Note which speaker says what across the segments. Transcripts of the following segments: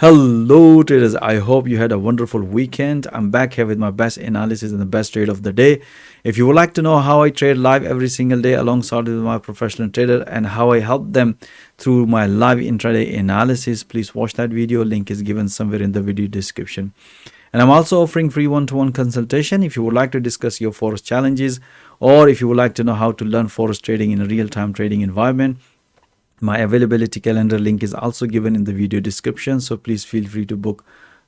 Speaker 1: Hello traders, I hope you had a wonderful weekend. I'm back here with my best analysis and the best trade of the day. If you would like to know how I trade live every single day alongside with my professional trader and how I help them through my live intraday analysis, please watch that video. Link is given somewhere in the video description. And I'm also offering free one-to-one consultation if you would like to discuss your Forex challenges, or if you would like to know how to learn Forex trading in a real-time trading environment. My availability calendar link is also given in the video description, so please feel free to book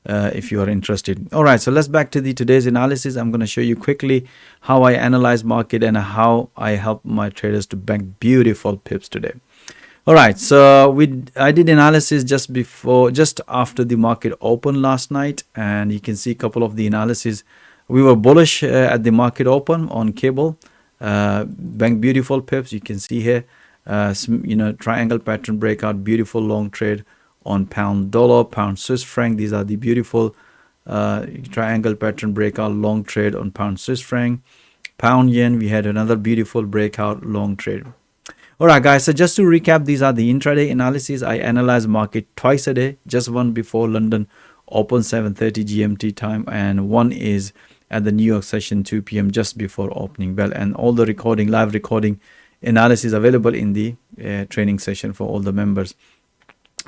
Speaker 1: if you are interested. All right, so let's back to today's analysis. I'm going to show you quickly how I analyze market and how I help my traders to bank beautiful pips today. All right, so I did analysis just after the market opened last night, and you can see a couple of the analysis. We were bullish at the market open on cable, bank beautiful pips. You can see here. Triangle pattern breakout, beautiful long trade on pound dollar, pound Swiss franc. These are the beautiful triangle pattern breakout long trade on pound Swiss franc. Pound yen, we had another beautiful breakout long trade. All right, guys, so just to recap, these are the intraday analysis. I analyze market twice a day, just one before London open 7:30 GMT time, and one is at the New York session 2 p.m. just before opening bell, and all the live recording analysis available in the training session for all the members.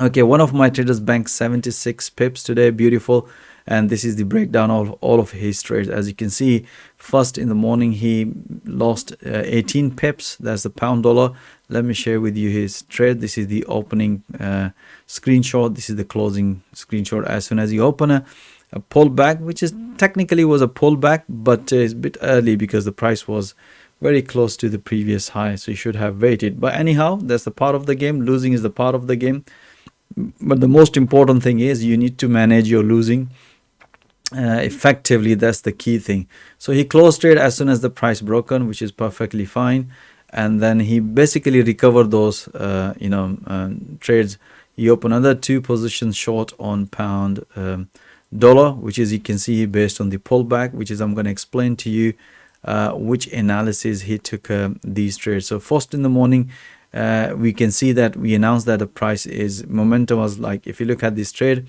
Speaker 1: Okay, one of my traders banked 76 pips today, beautiful, and this is the breakdown of all of his trades. As you can see, first in the morning he lost 18 pips. That's the pound dollar. Let me share with you his trade. This is the opening screenshot. This is the closing screenshot. As soon as you open a pullback, which is technically was a pullback, but it's a bit early because the price was very close to the previous high, so you should have waited. But anyhow, that's the part of the game. Losing is the part of the game, but the most important thing is you need to manage your losing effectively. That's the key thing. So he closed trade as soon as the price broken, which is perfectly fine, and then he basically recovered those trades. He opened another 2 positions short on pound dollar, which is, you can see, based on the pullback, which is I'm going to explain to you which analysis he took these trades. So first in the morning, we can see that we announced that the price is momentum was like, if you look at this trade,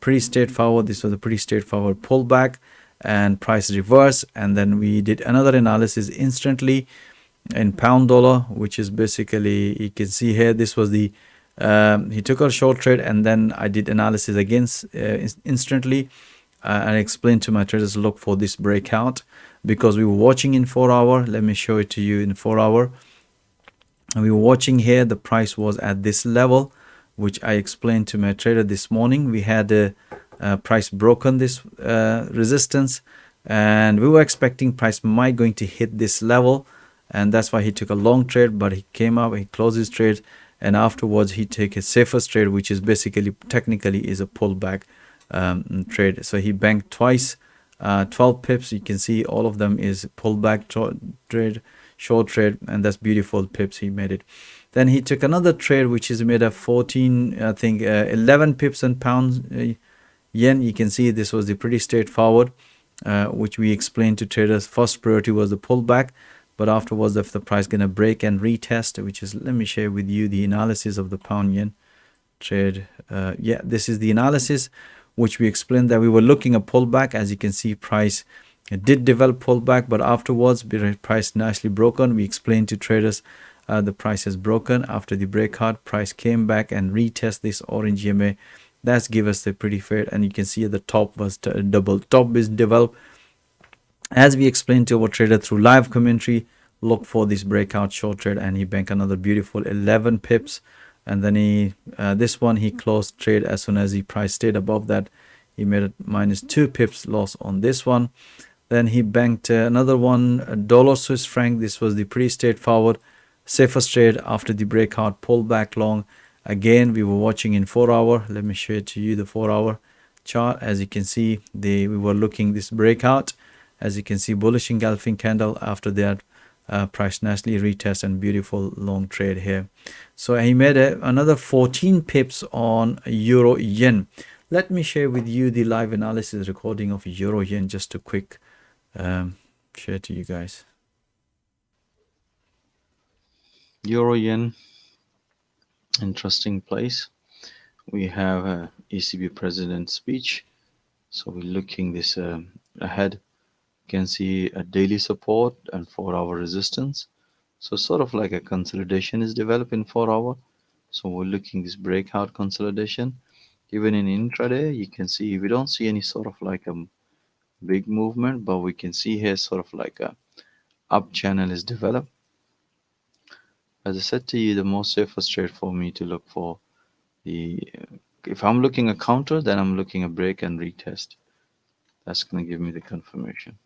Speaker 1: pretty straightforward. This was a pretty straightforward pullback and price reverse, and then we did another analysis instantly in pound dollar, which is basically, you can see here, this was the he took a short trade, and then I did analysis against instantly. I explained to my traders, look for this breakout, because we were watching in 4 hour. Let me show it to you in 4 hour. And we were watching here, the price was at this level, which I explained to my trader this morning. We had a price broken this resistance, and we were expecting price might going to hit this level, and that's why he took a long trade. But he came up, he closed his trade, and afterwards he took a safer trade, which is basically technically is a pullback trade. So he banked twice, 12 pips. You can see all of them is pullback trade, short trade, and that's beautiful pips. He made it. Then he took another trade, which is made of 14, I think 11 pips and pounds yen. You can see this was the pretty straightforward, which we explained to traders. First priority was the pullback, but afterwards, if the price gonna break and retest, which is, let me share with you the analysis of the pound yen trade. Yeah, this is the analysis, which we explained that we were looking at pullback. As you can see, price did develop pullback, but afterwards price nicely broken. We explained to traders the price has broken. After the breakout, price came back and retest this orange EMA. That's give us the pretty fair, and you can see at the top was double top is developed. As we explained to our trader through live commentary, look for this breakout short trade, and he banked another beautiful 11 pips. And then he this one he closed trade as soon as the price stayed above that. He made a -2 pips loss on this one. Then he banked another one, dollar Swiss franc. This was the pretty straightforward, safest trade after the breakout pullback long. Again, we were watching in 4 hour. Let me show it to you, the 4 hour chart. As you can see, we were looking this breakout. As you can see, bullish engulfing candle. After that, price nicely retest and beautiful long trade here. So he made another 14 pips on euro yen. Let me share with you the live analysis recording of euro yen, just a quick share to you guys. Euro yen, interesting place. We have
Speaker 2: ECB President's speech. So we're looking this ahead. You can see a daily support and 4-hour resistance. So sort of like a consolidation is developing 4-hour. So we're looking this breakout consolidation. Even in intraday, you can see we don't see any sort of like a big movement, but we can see here sort of like a up channel is developed. As I said to you, the most safest trade for me to look for the if I'm looking a counter, then I'm looking a break and retest. That's going to give me the confirmation.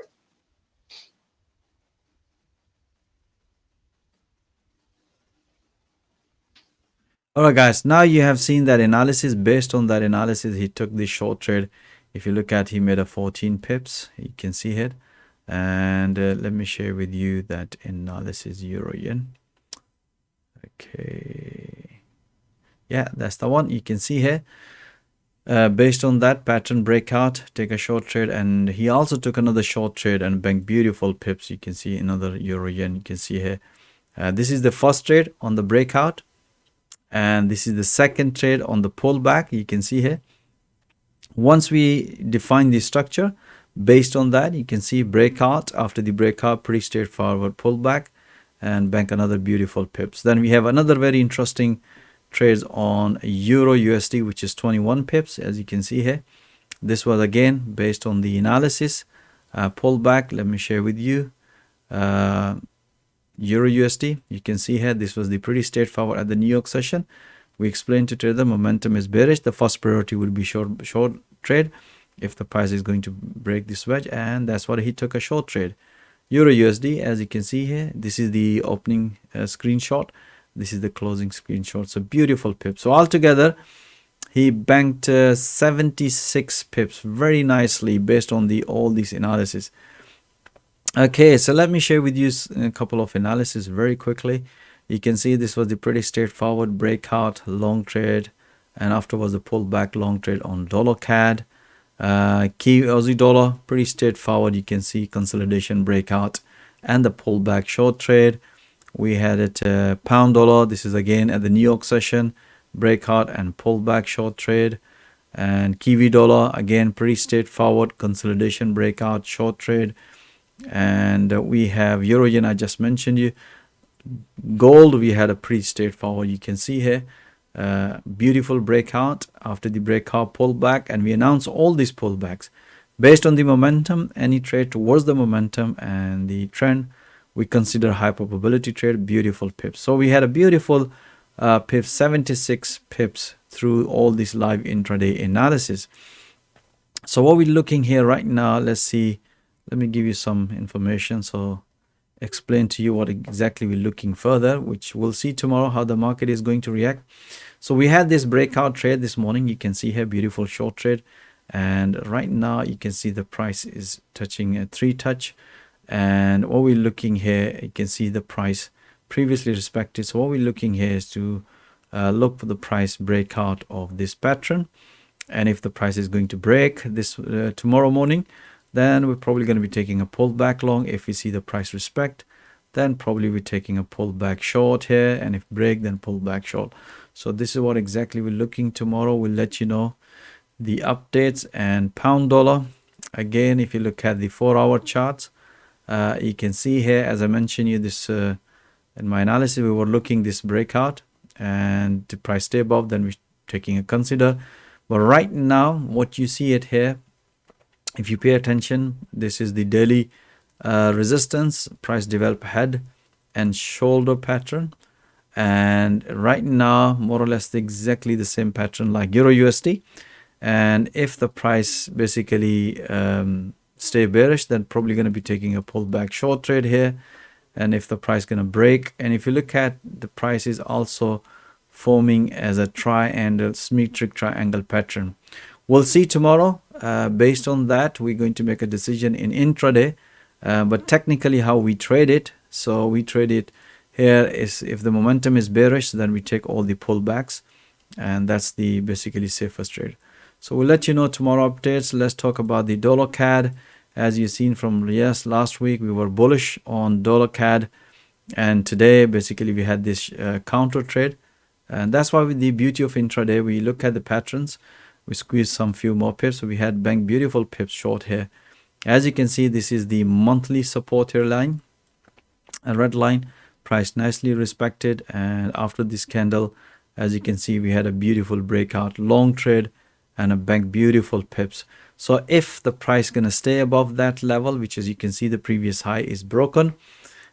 Speaker 1: All right, guys, now you have seen that analysis. Based on that analysis, he took the short trade. If you look at, he made a 14 pips. You can see it. And let me share with you that analysis euro yen. Okay. Yeah, that's the one. You can see here. Based on that pattern breakout, take a short trade, and he also took another short trade and banked beautiful pips. You can see another euro yen. You can see here. This is the first trade on the breakout, and this is the second trade on the pullback. You can see here. Once we define the structure, based on that, you can see breakout. After the breakout, pretty straightforward pullback and bank another beautiful pips. Then we have another very interesting trades on euro USD, which is 21 pips, as you can see here. This was again based on the analysis pullback. Let me share with you euro USD. You can see here this was the pretty straightforward at the New York session. We explained to trader momentum is bearish. The first priority will be short trade if the price is going to break this wedge, and that's what he took a short trade. Euro USD, as you can see here, this is the opening screenshot. This is the closing screenshot. So beautiful pips. So altogether, he banked 76 pips very nicely based on all these analysis. Okay, so let me share with you a couple of analysis very quickly. You can see this was the pretty straightforward breakout long trade, and afterwards the pullback long trade on dollar CAD. Key Aussie dollar, pretty straightforward. You can see consolidation breakout and the pullback short trade. We had it pound dollar. This is again at the New York session, breakout and pullback short trade. And Kiwi dollar, again pretty straightforward, consolidation breakout short trade. And we have euro yen, I just mentioned you. Gold, we had a pretty straightforward. You can see here beautiful breakout after the breakout pullback, and we announce all these pullbacks based on the momentum. Any trade towards the momentum and the trend, we consider high probability trade. Beautiful pips. So we had a beautiful pips, 76 pips through all this live intraday analysis. So what we're looking here right now, let's see. Let me give you some information. So explain to you what exactly we're looking further, which we'll see tomorrow how the market is going to react. So we had this breakout trade this morning. You can see here beautiful short trade, and right now you can see the price is touching a 3 touch. And what we're looking here, you can see the price previously respected. So what we're looking here is to look for the price breakout of this pattern, and if the price is going to break this tomorrow morning, then we're probably going to be taking a pullback long. If we see the price respect, then probably we're taking a pullback short here, and if break, then pullback short. So this is what exactly we're looking tomorrow. We'll let you know the updates. And pound dollar, again, if you look at the 4-hour charts, you can see here, as I mentioned you, this in my analysis, we were looking this breakout, and the price stay above, then we're taking a consider. But right now, what you see it here, if you pay attention, this is the daily resistance, price develop head and shoulder pattern. And right now, more or less exactly the same pattern like euro USD. And if the price basically stay bearish, then probably going to be taking a pullback short trade here. And if the price going to break, and if you look at the price is also forming as a triangle, symmetric triangle pattern. We'll see tomorrow. Based on that, we're going to make a decision in intraday. But technically how we trade it, so we trade it here is if the momentum is bearish, then we take all the pullbacks, and that's the basically safest trade. So we'll let you know tomorrow updates. Let's talk about the dollar CAD. As you've seen from last week, we were bullish on dollar CAD, and today basically we had this counter trade. And that's why with the beauty of intraday, we look at the patterns. we squeezed some few more pips. So we had bank beautiful pips short here. As you can see, this is the monthly support here line, a red line, price nicely respected. And after this candle, as you can see, we had a beautiful breakout, long trade, and a bank beautiful pips. So if the price gonna stay above that level, which as you can see the previous high is broken,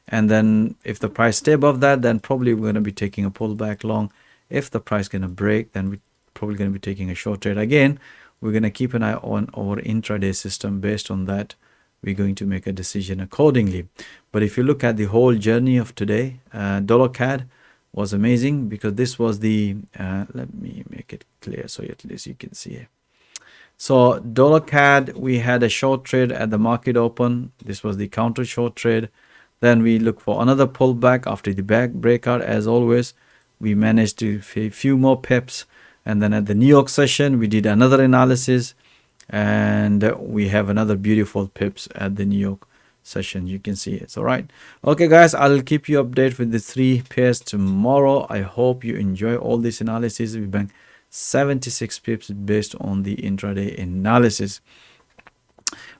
Speaker 1: and then if the price stay above that, then probably we're going to be taking a pullback long. If the price going to break, then we're probably going to be taking a short trade. Again, we're going to keep an eye on our intraday system. Based on that, we're going to make a decision accordingly. But if you look at the whole journey of today, dollar CAD was amazing, because this was the let me make it clear so at least you can see it. So dollar CAD, we had a short trade at the market open. This was the counter short trade. Then we look for another pullback after the back breakout. As always, we managed to a few more pips, and then at the New York session we did another analysis, and we have another beautiful pips at the New York session. You can see it. All right, okay guys, I'll keep you updated with the 3 pairs tomorrow. I hope you enjoy all this analysis. We banked 76 pips based on the intraday analysis.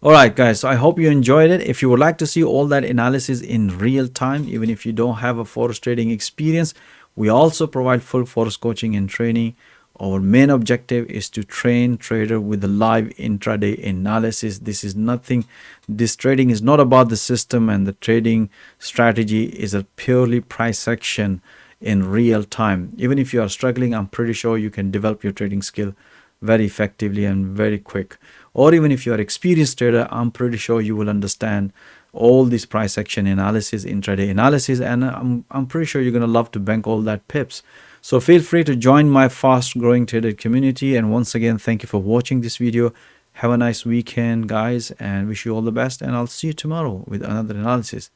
Speaker 1: All right guys, so I hope you enjoyed it. If you would like to see all that analysis in real time, even if you don't have a forex trading experience, we also provide full forex coaching and training. Our main objective is to train trader with the live intraday analysis. This trading is not about the system, and the trading strategy is a purely price action in real time. Even if you are struggling, I'm pretty sure you can develop your trading skill very effectively and very quick. Or even if you are experienced trader, I'm pretty sure you will understand all this price action analysis, intraday analysis, and I'm pretty sure you're going to love to bank all that pips. So feel free to join my fast growing trader community. And once again, thank you for watching this video. Have a nice weekend guys, and wish you all the best, and I'll see you tomorrow with another analysis.